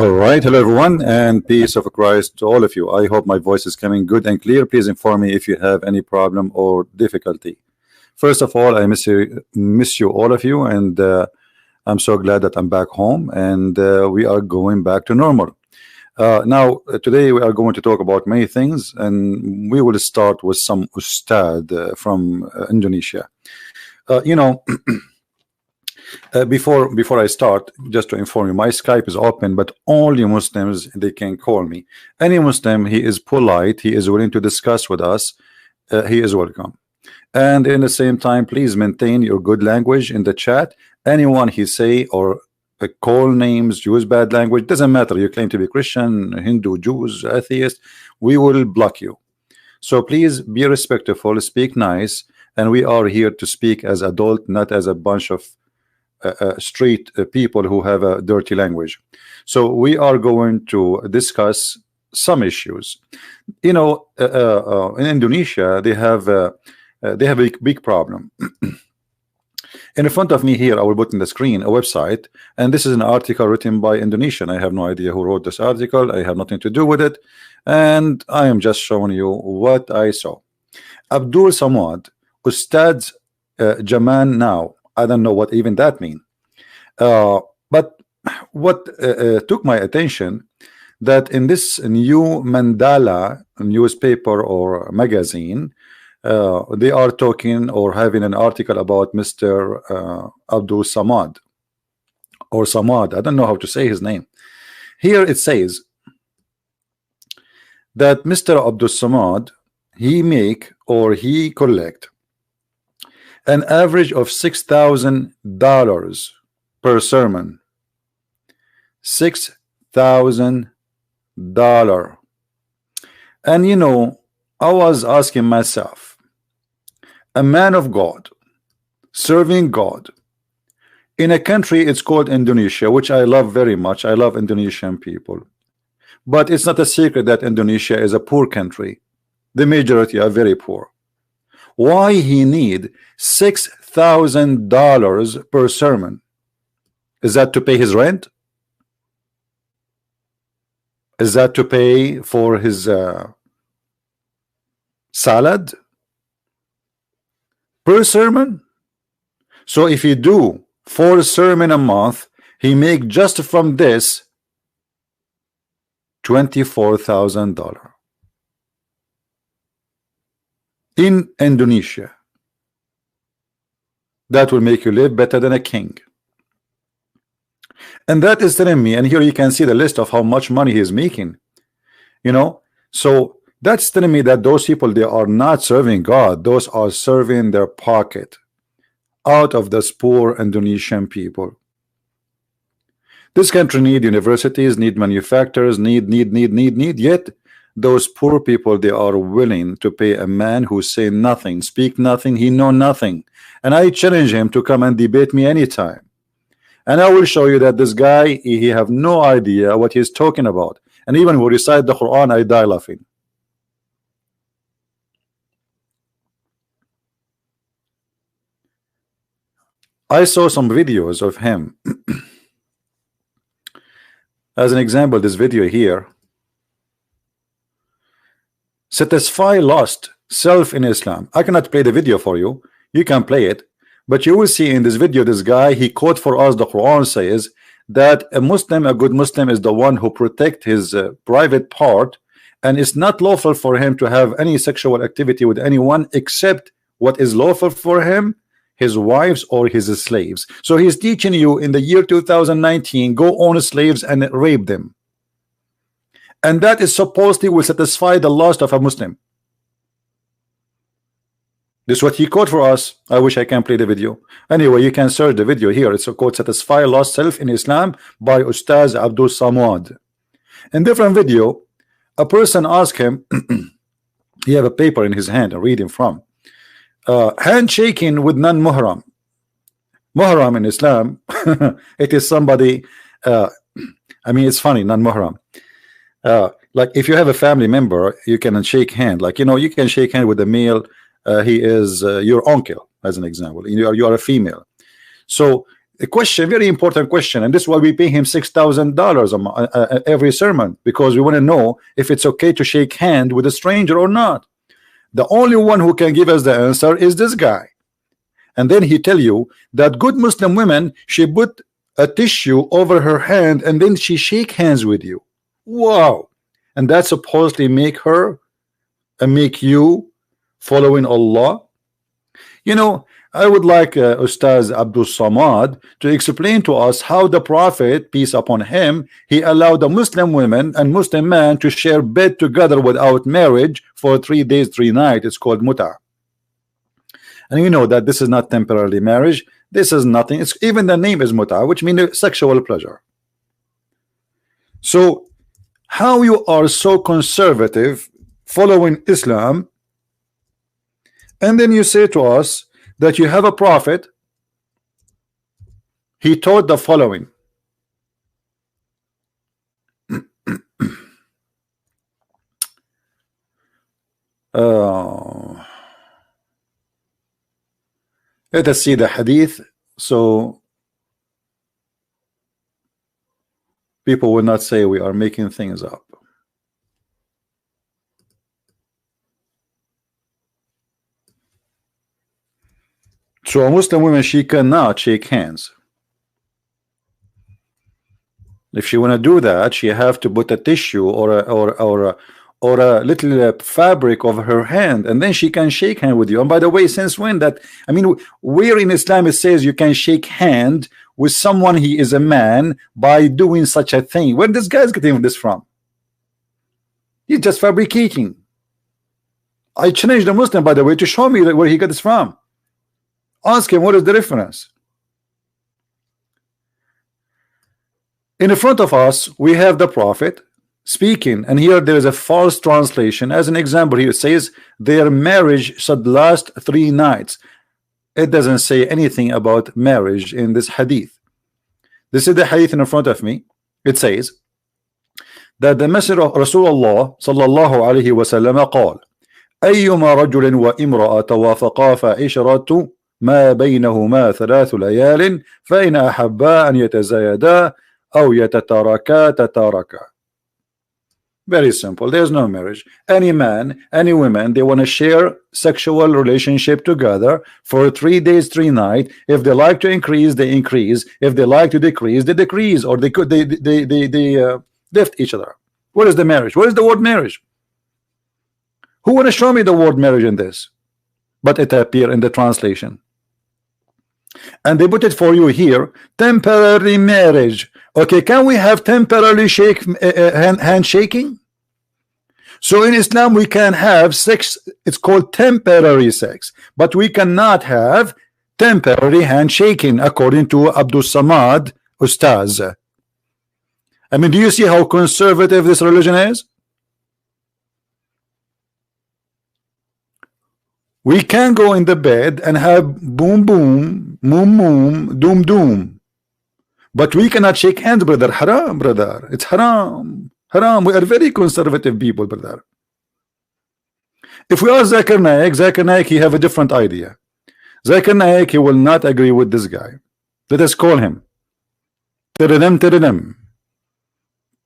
All right, hello everyone, and peace of Christ to all of you. I hope my voice is coming good and clear. Please inform me if you have any problem or difficulty. First of all, I miss you all of you, and I'm so glad that I'm back home, and we are going back to normal. Today we are going to talk about many things, and we will start with some ustad from Indonesia. You know. Before I start, just to inform you, my Skype is open, but only Muslims they can call me. Any Muslim, he is polite, he is willing to discuss with us, he is welcome. And in the same time, please maintain your good language in the chat. Anyone he say or call names, use bad language, doesn't matter. You claim to be Christian, Hindu, Jews, atheist, we will block you. So please be respectful, speak nice, and we are here to speak as adult, not as a bunch of street people who have a dirty language. So we are going to discuss some issues. You know, in Indonesia they have a big problem. In front of me here, I will put in the screen a website, and this is an article written by Indonesian. I have no idea who wrote this article. I have nothing to do with it, and I am just showing you what I saw. Abdul Somad, Ustad Jaman now. I don't know what even that means. But what took my attention, that in this new Mandala newspaper or magazine, they are talking or having an article about Mr. Abdul Samad or Samad. I don't know how to say his name. Here it says that Mr. Abdul Samad, he make or he collect an average of $6,000 per sermon. $6,000. And you know, I was asking myself, a man of God serving God in a country, it's called Indonesia, which I love very much. I love Indonesian people, but it's not a secret that Indonesia is a poor country. The majority are very poor. Why he need $6,000 per sermon? Is that to pay his rent? Is that to pay for his salad per sermon? So if you do 4 sermon a month, he make just from this $24,000 in Indonesia. That will make you live better than a king. And that is telling me, and here you can see the list of how much money he is making, you know. So that's telling me that those people, they are not serving God, those are serving their pocket out of this poor Indonesian people. This country need universities, need manufacturers, need, yet those poor people, they are willing to pay a man who say nothing, speak nothing, he know nothing. And I challenge him to come and debate me anytime, and I will show you that this guy, he have no idea what he's talking about. And even when we recite the Quran, I die laughing. I saw some videos of him. As an example, this video here, satisfy lost self in Islam. I cannot play the video for you. You can play it, but you will see in this video, this guy, he quote for us the Quran says that a Muslim, a good Muslim, is the one who protect his private part, and it's not lawful for him to have any sexual activity with anyone except what is lawful for him, his wives or his slaves. So he's teaching you in the year 2019, go own slaves and rape them, and that is supposedly will satisfy the lust of a Muslim. This is what he quote for us. I wish I can play the video. Anyway, you can search the video here. It's a quote, satisfy lost self in Islam by Ustaz Abdul Samad. In different video, a person asked him, he have a paper in his hand, I'm reading from, handshaking with non-muhram. Muhram in Islam, it is somebody, I mean, it's funny, non-muhram. Like if you have a family member, you can shake hand. Like, you know, you can shake hand with a male. He is your uncle, as an example. You are a female. So A question, very important question, and this is why we pay him $6,000 every sermon, because we want to know if it's okay to shake hand with a stranger or not. The only one who can give us the answer is this guy. And then he tell you that good Muslim women, she put a tissue over her hand and then she shake hands with you. Wow. And that supposedly make her and make you following Allah. You know, I would like Ustaz Abdul Somad to explain to us how the Prophet, peace upon him, he allowed the Muslim women and Muslim men to share bed together without marriage for 3 days 3 nights. It's called muta. And you know that this is not temporary marriage. This is nothing. It's even the name is muta, which means sexual pleasure. So how you are so conservative following Islam, and then you say to us that you have a prophet, he taught the following. Let us see the hadith so people will not say we are making things up. So a Muslim woman, she cannot shake hands. If she want to do that, she have to put a tissue or a little fabric over her hand, and then she can shake hand with you. And by the way, since when that? I mean, where in Islam it says you can shake hand with someone he is a man by doing such a thing? Where this guy's getting this from? He's just fabricating. I challenged the Muslim, by the way, to show me where he got this from. Ask him what is the reference. In front of us we have the Prophet speaking, and here there is a false translation. As an example, here it says their marriage should last 3 nights. It doesn't say anything about marriage in this hadith. This is the hadith in front of me. It says that the Messenger of Rasulullah sallallahu alaihi wasallam قال أيما رجل وامرأة توافقا فعشرة ما بينهما 3 ليال فإن أحبا أن يتزايدا أو يتتاركا تتاركا. Very simple. There's no marriage. Any man, any woman, they want to share sexual relationship together for 3 days 3 nights. If they like to increase, they increase. If they like to decrease, they decrease, or they lift each other. What is the marriage? What is the word marriage? Who want to show me the word marriage in this? But it appear in the translation. And they put it for you here, temporary marriage. Okay, can we have temporarily handshaking? So in Islam we can have sex, it's called temporary sex, but we cannot have temporary handshaking according to Abdul Somad Ustaz. I mean, do you see how conservative this religion is? We can go in the bed and have boom boom, moom moom, doom doom, but we cannot shake hands, brother. Haram, brother. It's haram. Haram. We are very conservative people, brother. If we ask Zakir Naik, he have a different idea. Zakir Naik, he will not agree with this guy. Let us call him. Tiridim, tiridim.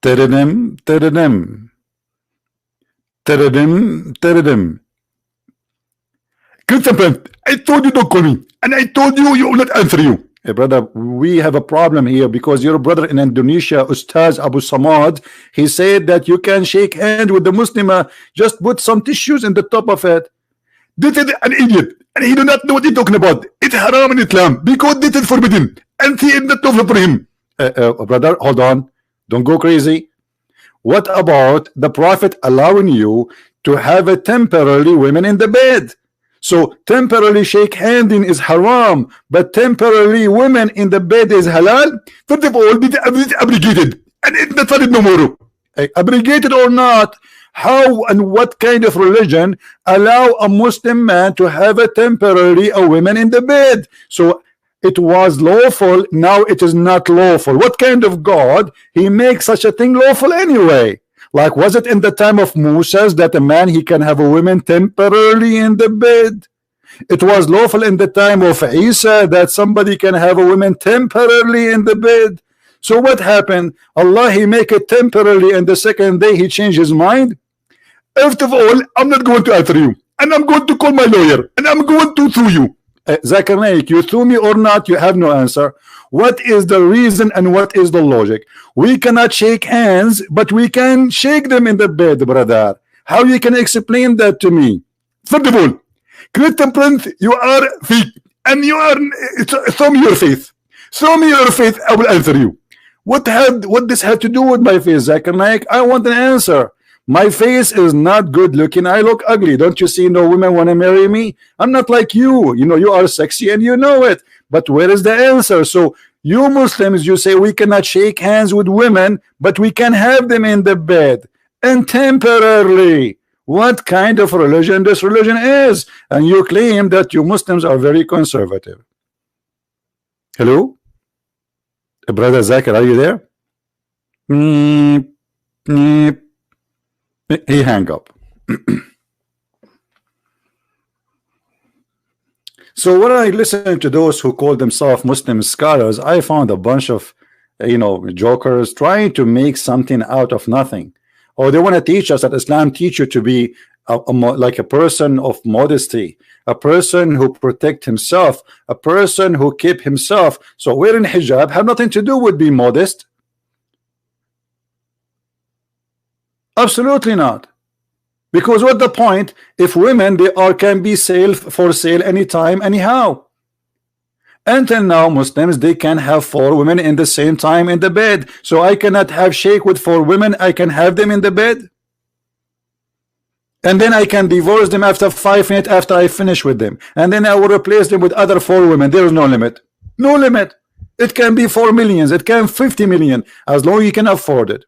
Tiridim, tiridim. Tiridim, tiridim. I told you don't call me, and I told you you will not answer you. Hey, brother, we have a problem here because your brother in Indonesia, Ustaz Abu Samad, he said that you can shake hand with the Muslim, just put some tissues in the top of it. This is an idiot, and he do not know what he's talking about. It's haram in Islam because this is forbidden, and he is not lawful for him. Brother, hold on, don't go crazy. What about the Prophet allowing you to have a temporarily women in the bed? So temporarily shake handing is haram, but temporarily women in the bed is halal. First of all, this is abrogated, and it's not valid no more. Abrogated or not, how and what kind of religion allow a Muslim man to have a temporarily a woman in the bed? So it was lawful, now it is not lawful. What kind of God he makes such a thing lawful anyway? Like, was it in the time of Moses that a man he can have a woman temporarily in the bed? It was lawful in the time of Isa that somebody can have a woman temporarily in the bed. So what happened? Allah, he make it temporarily, and the second day he changed his mind. First of all, I'm not going to answer you, and I'm going to call my lawyer, and I'm going to sue you. Zakir Naik, you sue me or not, you have no answer. What is the reason and what is the logic? We cannot shake hands, but we can shake them in the bed, brother. How you can explain that to me? First of all, Christian Prince, you are fake, and you are, show me your faith. Show me your faith, I will answer you. What this had to do with my face, Zakir Naik? I want an answer. My face is not good looking. I look ugly. Don't you see no women want to marry me? I'm not like you. You know, you are sexy and you know it. But where is the answer? So you Muslims, you say we cannot shake hands with women, but we can have them in the bed and temporarily. What kind of religion this religion is? And you claim that you Muslims are very conservative. Hello? Brother Zakir, are you there? He hang up. So when I listen to those who call themselves Muslim scholars, I found a bunch of jokers trying to make something out of nothing. Or they want to teach us that Islam teach you to be like a person of modesty, a person who protect himself, a person who keep himself. So wearing hijab have nothing to do with being modest. Absolutely not. Because what the point if women can be for sale anytime, anyhow? Until now, Muslims, they can have 4 women in the same time in the bed. So I cannot have shake with 4 women. I can have them in the bed. And then I can divorce them after 5 minutes after I finish with them. And then I will replace them with other 4 women. There is no limit. No limit. It can be 4 million. It can 50 million. As long as you can afford it.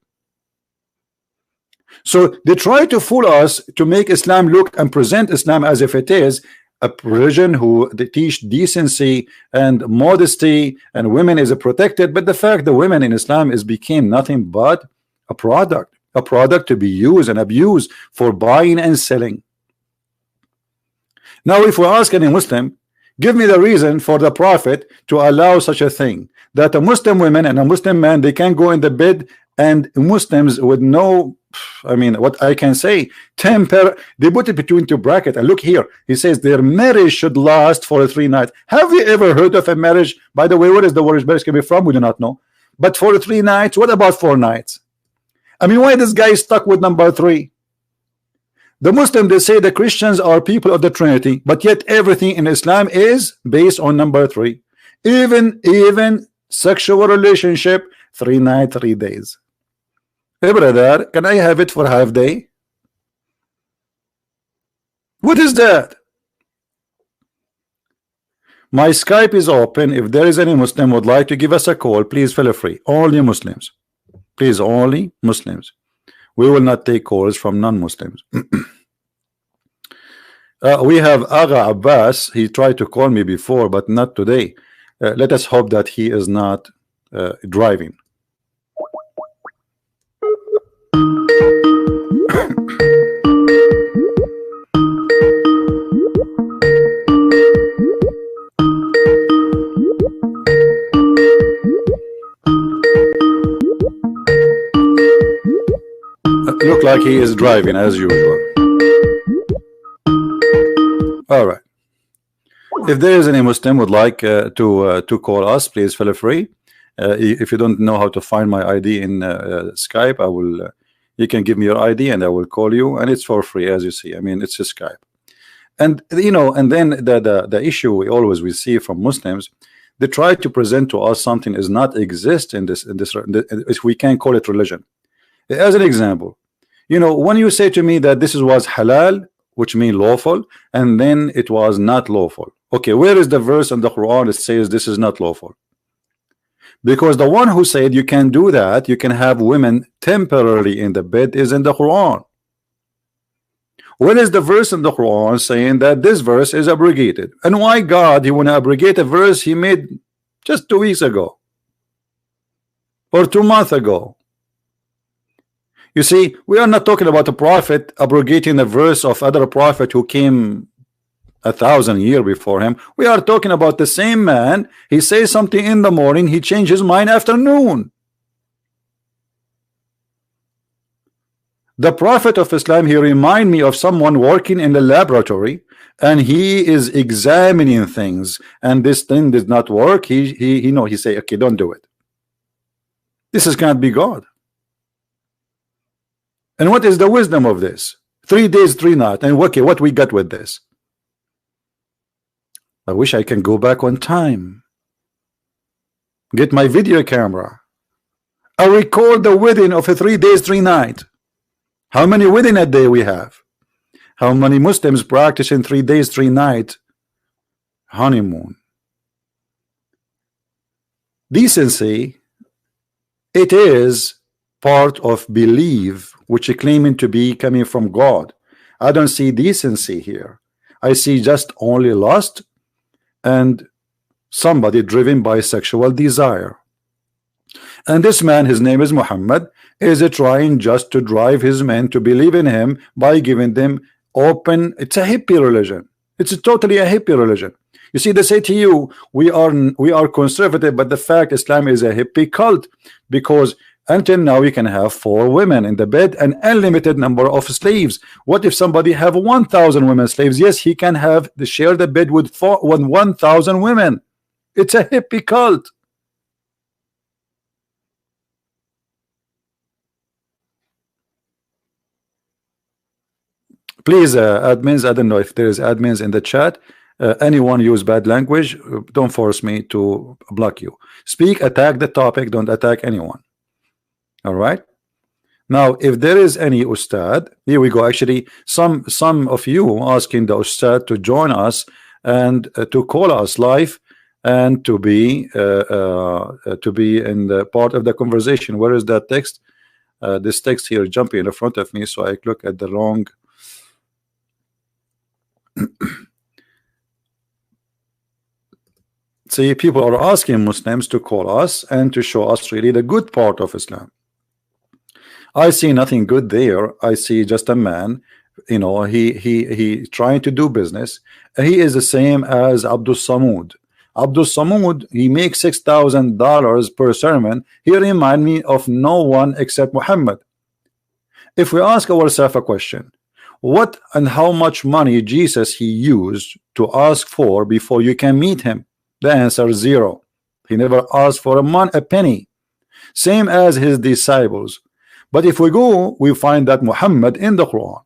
So they try to fool us to make Islam look and present Islam as if it is a religion who they teach decency and modesty and women is protected. But the fact that women in Islam became nothing but a product to be used and abused for buying and selling. Now if we ask any Muslim, give me the reason for the Prophet to allow such a thing, that a Muslim woman and a Muslim man, they can go in the bed, and Muslims with no, I mean, what I can say, they put it between 2 brackets. And look here, he says their marriage should last for 3 nights. Have you ever heard of a marriage? By the way, where is the word marriage coming from? We do not know. But for 3 nights, what about 4 nights? I mean, why this guy is stuck with number 3? The Muslim, they say the Christians are people of the Trinity, but yet everything in Islam is based on number 3. Even sexual relationship, 3 nights, 3 days. Hey brother, can I have it for half day? What is that? My Skype is open. If there is any Muslim would like to give us a call, please feel free. Only Muslims. Please, only Muslims. We will not take calls from non-Muslims. We have Aga Abbas. He tried to call me before, but not today. Let us hope that he is not driving. Look like he is driving as usual. All right. If there is any Muslim would like to call us, please feel free. If you don't know how to find my ID in Skype, I will. You can give me your ID and I will call you, and it's for free, as you see. I mean, it's a Skype. And and then the issue we see from Muslims, they try to present to us something does not exist in this we can't call it religion. As an example, when you say to me that this was halal, which means lawful, and then it was not lawful. Okay, where is the verse in the Quran that says this is not lawful? Because the one who said you can do that, you can have women temporarily in the bed, is in the Quran. When is the verse in the Quran saying that this verse is abrogated? And why God he want to abrogate a verse he made just 2 weeks ago or 2 months ago? You see, we are not talking about a prophet abrogating a verse of other prophet who came 1,000 years before him. We are talking about the same man. He says something in the morning, he changes his mind afternoon. The Prophet of Islam, he remind me of someone working in the laboratory, and he is examining things, and this thing did not work. He say, okay, don't do it. This is can't be God. And what is the wisdom of this? 3 days, 3 nights, and okay, what we got with this? I wish I can go back on time, get my video camera, I record the wedding of a 3 days, 3 nights. How many wedding a day we have? How many Muslims practice in 3 days, 3 nights honeymoon? Decency, it is part of belief which is claiming to be coming from God. I don't see decency here. I see just only lust and somebody driven by sexual desire. And this man, his name is Muhammad, is trying just to drive his men to believe in him by giving them open. It's a hippie religion. It's totally a hippie religion. You see, they say to you, we are conservative, but the fact Islam is a hippie cult, because until now you can have 4 women in the bed, an unlimited number of slaves. What if somebody have 1,000 women slaves? Yes, he can have share the bed with 1,000 women. It's a hippie cult. Please, admins, I don't know if there is admins in the chat. Anyone use bad language, don't force me to block you. Speak, attack the topic, don't attack anyone. All right. Now, if there is any ustad, here we go. Actually, some of you asking the ustad to join us and to call us live and to be in the part of the conversation. Where is that text? This text here jumping in front of me, so I look at the wrong. See, people are asking Muslims to call us and to show us really the good part of Islam. I see nothing good there. I see just a man, you know, he trying to do business. He is the same as Abdul Samud. Abdul Samud, he makes $6,000 per sermon. He remind me of no one except Muhammad. If we ask ourselves a question, what and how much money Jesus he used to ask for before you can meet him? The answer is 0. He never asked for a penny. Same as his disciples. But if we go, we find that Muhammad in the Quran,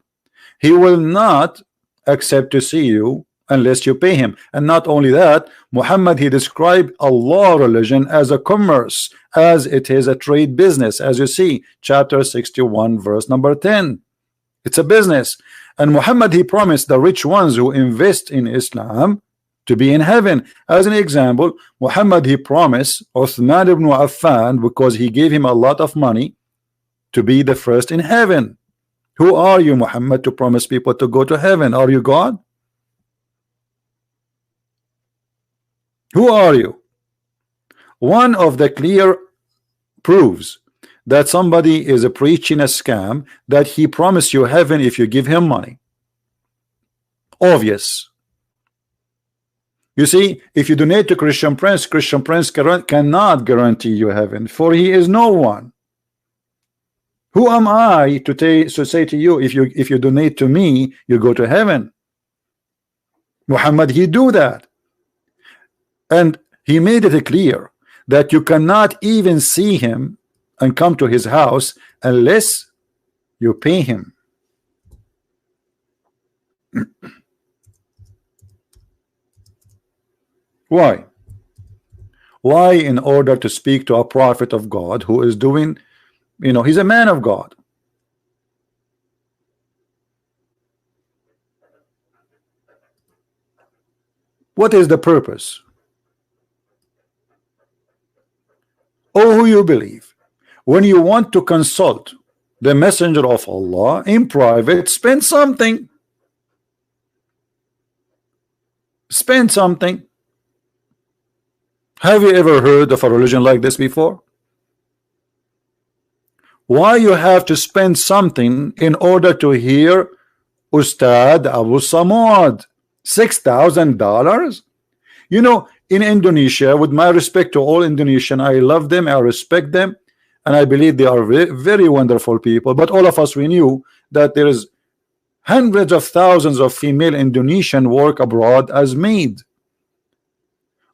he will not accept to see you unless you pay him. And not only that, Muhammad, he described Allah religion as a commerce, as it is a trade business, as you see, chapter 61, verse number 10. It's a business. And Muhammad, he promised the rich ones who invest in Islam to be in heaven. As an example, Muhammad, he promised Uthman ibn Affan, because he gave him a lot of money, to be the first in heaven. Who are you, Muhammad, to promise people to go to heaven? Are you God? Who are you? One of the clear proofs that somebody is preaching a scam, that he promised you heaven if you give him money. Obvious. You see, if you donate to Christian Prince cannot guarantee you heaven, for he is no one. Who am I to say to you, if you donate to me, you go to heaven? Muhammad, he do that, and he made it clear that you cannot even see him and come to his house unless you pay him. Why? Why? In order to speak to a prophet of God who is doing, you know, he's a man of God. What is the purpose? Oh, who you believe, when you want to consult the messenger of Allah in private, spend something. Spend something. Have you ever heard of a religion like this before? Why you have to spend something in order to hear Ustad Abu Samad? $6,000? You know, in Indonesia, with my respect to all Indonesian, I love them, I respect them, and I believe they are very, very wonderful people. But all of us, we knew that there is hundreds of thousands of female Indonesian work abroad as maid.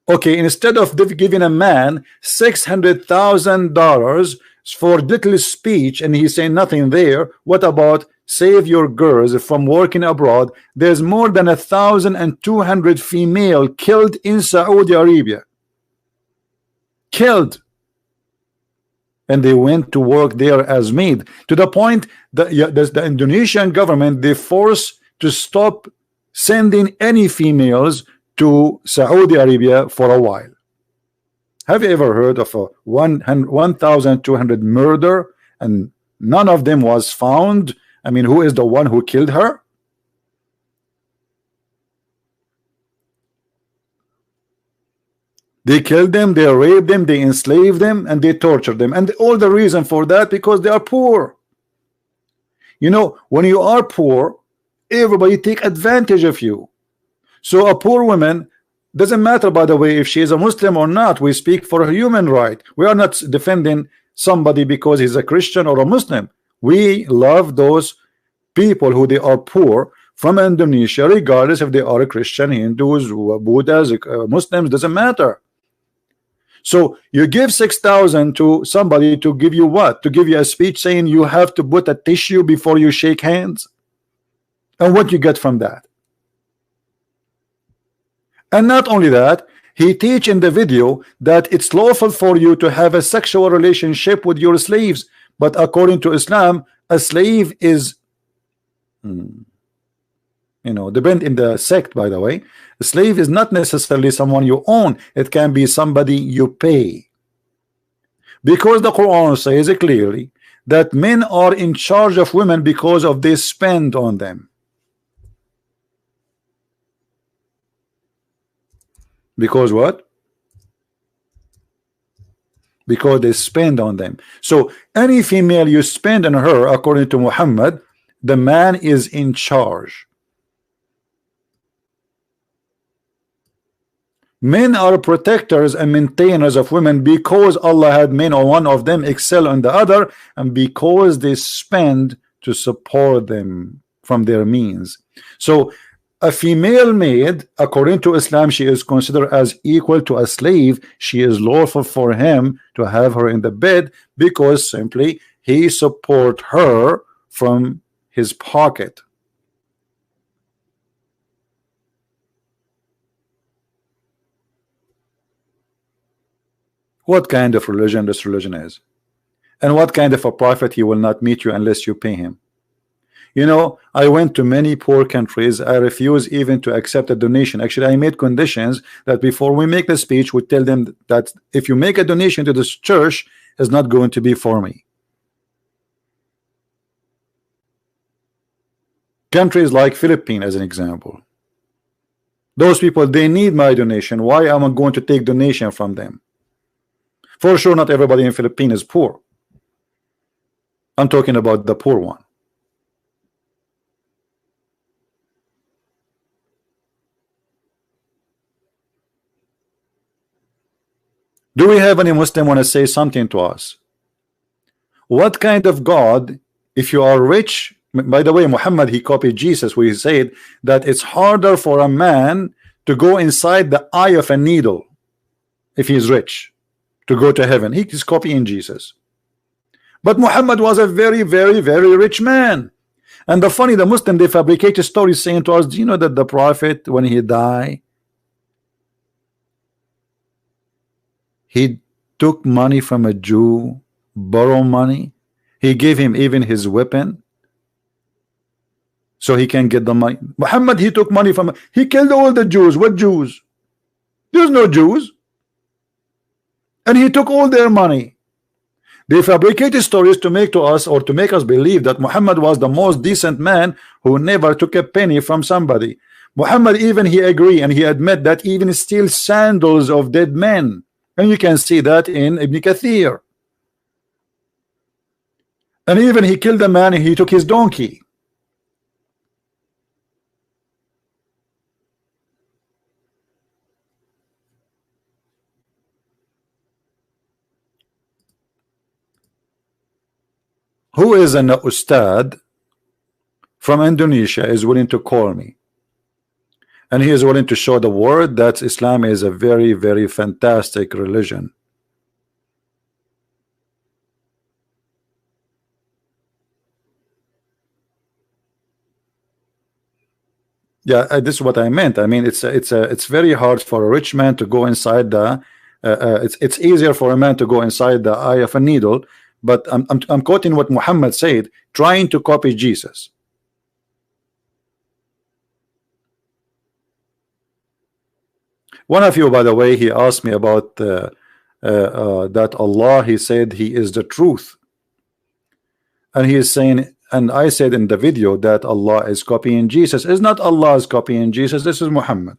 Okay, instead of giving a man $600,000 for little speech and he's saying nothing there, what about save your girls from working abroad? There's more than 1,200 female killed in Saudi Arabia, killed, and they went to work there as maid, to the point that the Indonesian government, they forced to stop sending any females to Saudi Arabia for a while. Have you ever heard of a 1,200 murder and none of them was found? I mean, who is the one who killed her? They killed them, they raped them, they enslaved them, and they tortured them. And all the reason for that, because they are poor. You know, when you are poor, everybody take advantage of you. So a poor woman, doesn't matter, by the way, if she is a Muslim or not, we speak for a human right. We are not defending somebody because he's a Christian or a Muslim. We love those people who they are poor from Indonesia, regardless if they are a Christian, Hindus, Buddhas, Muslims, doesn't matter. So you give 6,000 to somebody to give you what? To give you a speech saying you have to put a tissue before you shake hands? And what you get from that? And not only that, he teach in the video that it's lawful for you to have a sexual relationship with your slaves. But according to Islam, a slave is, you know, depend in the sect, by the way. A slave is not necessarily someone you own. It can be somebody you pay. Because the Quran says clearly that men are in charge of women because of they spend on them. Because what? Because they spend on them. So any female you spend on her, according to Muhammad, the man is in charge. Men are protectors and maintainers of women because Allah had made one of them excel on the other, and because they spend to support them from their means. So a female maid, according to Islam, she is considered as equal to a slave. She is lawful for him to have her in the bed because simply he support her from his pocket. What kind of religion this religion is, and what kind of a prophet he will not meet you unless you pay him. You know, I went to many poor countries. I refuse even to accept a donation. Actually, I made conditions that before we make the speech, we tell them that if you make a donation to this church, it's not going to be for me. Countries like Philippines, as an example, those people, they need my donation. Why am I going to take donation from them? For sure, not everybody in Philippines is poor. I'm talking about the poor one. Do we have any Muslim want to say something to us? What kind of God, if you are rich? By the way, Muhammad, he copied Jesus, where he said that it's harder for a man to go inside the eye of a needle if he is rich to go to heaven. He is copying Jesus. But Muhammad was a very, very, very rich man. And the funny, the Muslim, they fabricate stories saying to us, do you know that the prophet, when he died, he took money from a Jew, borrow money. He gave him even his weapon so he can get the money. Muhammad, he took money from, he killed all the Jews. What Jews? There's no Jews. And he took all their money. They fabricated stories to make to us, or to make us believe, that Muhammad was the most decent man who never took a penny from somebody. Muhammad, even he agreed and he admit that even steal sandals of dead men. And you can see that in Ibn Kathir. And even he killed a man and he took his donkey. Who is an ustad from Indonesia is willing to call me, and he is willing to show the world that Islam is a very, very fantastic religion. Yeah, this is what I meant. I mean, it's very hard for a rich man to go inside the. It's easier for a man to go inside the eye of a needle. But I'm quoting what Muhammad said, trying to copy Jesus. One of you, by the way, he asked me about that Allah. He said He is the truth, and he is saying. And I said in the video that Allah is copying Jesus. Is not Allah is copying Jesus. This is Muhammad.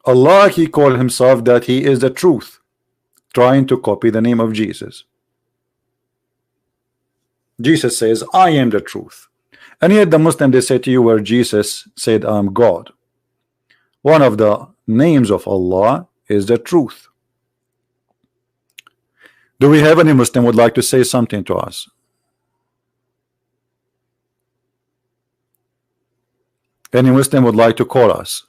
Allah, He called Himself that He is the truth, trying to copy the name of Jesus. Jesus says, I am the truth. And yet the Muslim, they say to you where Jesus said, I'm God. One of the names of Allah is the truth. Do we have any Muslim would like to say something to us? Any Muslim would like to call us?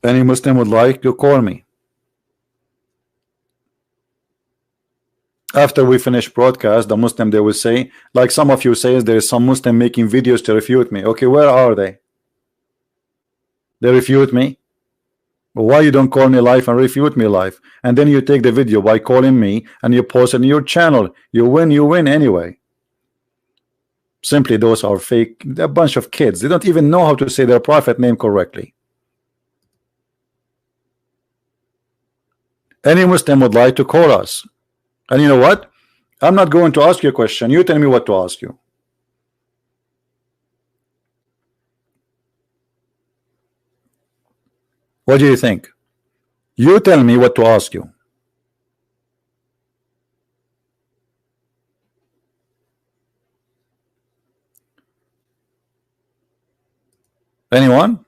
Any Muslim would like to call me? After we finish broadcast, the Muslim, they will say, like some of you say, there is some Muslim making videos to refute me. Okay, where are they? They refute me. Why you don't call me live and refute me live? And then you take the video by calling me and you post it in your channel. You win anyway. Simply those are fake. They're a bunch of kids. They don't even know how to say their prophet name correctly. Any Muslim would like to call us. And you know what? I'm not going to ask you a question. You tell me what to ask you. What do you think? You tell me what to ask you. Anyone?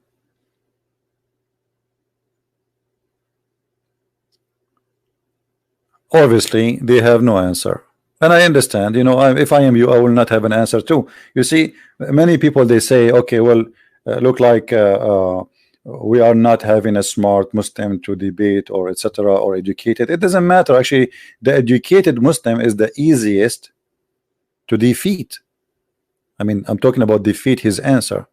Obviously, they have no answer. And I understand, you know, if I am you, I will not have an answer too. You see, many people, they say, okay, well, look like we are not having a smart Muslim to debate or etc. or educated. It doesn't matter. Actually, the educated Muslim is the easiest to defeat. I mean, I'm talking about defeat his answer.